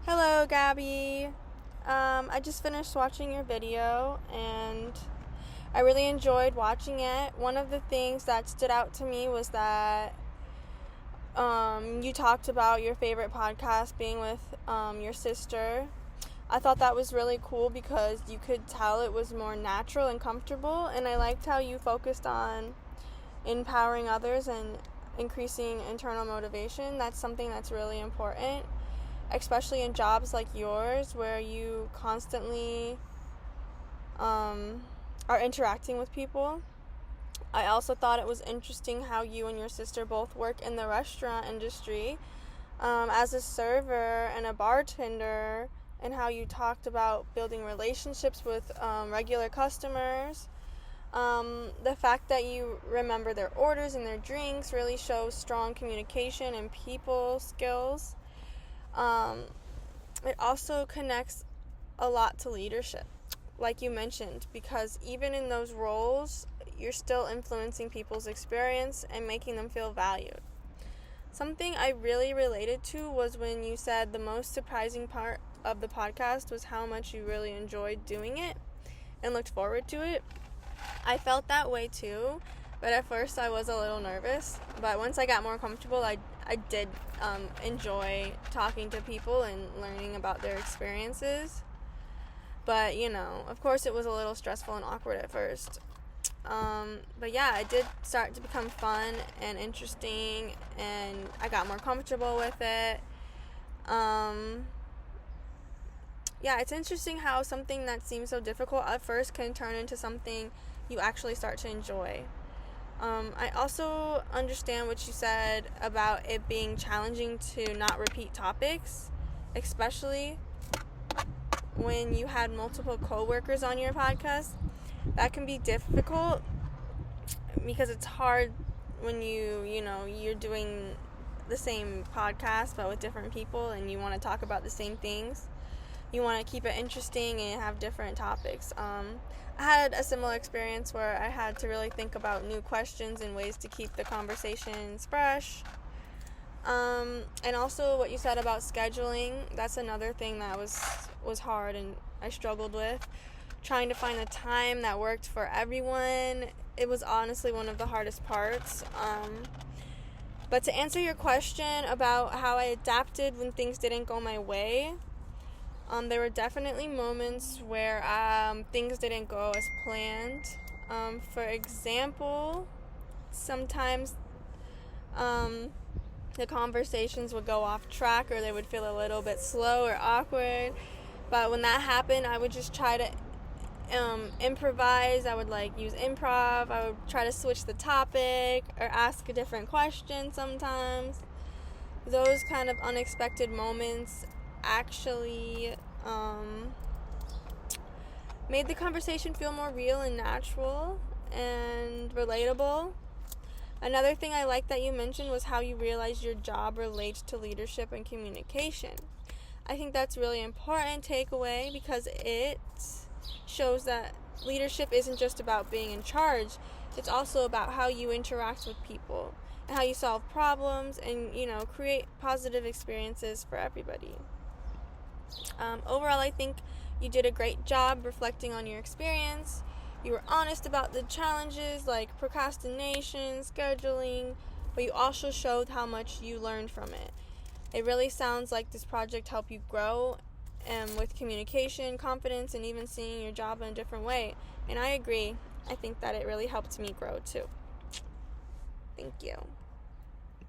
Hello, Gabby. I just finished watching your video and I really enjoyed watching it. One of the things that stood out to me was that you talked about your favorite podcast being with your sister. I thought that was really cool because you could tell it was more natural and comfortable, and I liked how you focused on empowering others and increasing internal motivation. That's something that's really important, especially in jobs like yours where you constantly are interacting with people. I also thought it was interesting how you and your sister both work in the restaurant industry as a server and a bartender, and how you talked about building relationships with regular customers. The fact that you remember their orders and their drinks really shows strong communication and people skills. It also connects a lot to leadership, like you mentioned, because even in those roles, you're still influencing people's experience and making them feel valued. Something I really related to was when you said the most surprising part of the podcast was how much you really enjoyed doing it and looked forward to it. I felt that way too, but at first I was a little nervous. But once I got more comfortable, I did enjoy talking to people and learning about their experiences. But, of course it was a little stressful and awkward at first. But yeah, it did start to become fun and interesting, and I got more comfortable with it. Yeah, it's interesting how something that seems so difficult at first can turn into something you actually start to enjoy. I also understand what you said about it being challenging to not repeat topics, especially when you had multiple coworkers on your podcast. That can be difficult because it's hard when you're doing the same podcast but with different people and you want to talk about the same things. You want to keep it interesting and have different topics. I had a similar experience where I had to really think about new questions and ways to keep the conversations fresh. And also what you said about scheduling, that's another thing that was hard and I struggled with. Trying to find a time that worked for everyone, it was honestly one of the hardest parts. But to answer your question about how I adapted when things didn't go my way, there were definitely moments where things didn't go as planned. For example, sometimes the conversations would go off track or they would feel a little bit slow or awkward. But when that happened, I would just try to improvise. I would use improv. I would try to switch the topic or ask a different question sometimes. Those kind of unexpected moments actually made the conversation feel more real and natural and relatable. Another thing I like that you mentioned was how you realized your job relates to leadership and communication. I think that's really important takeaway because it shows that leadership isn't just about being in charge. It's also about how you interact with people and how you solve problems and, create positive experiences for everybody. Overall, I think you did a great job reflecting on your experience. You were honest about the challenges like procrastination, scheduling, but you also showed how much you learned from it. It really sounds like this project helped you grow with communication, confidence, and even seeing your job in a different way. And I agree. I think that it really helped me grow too. Thank you.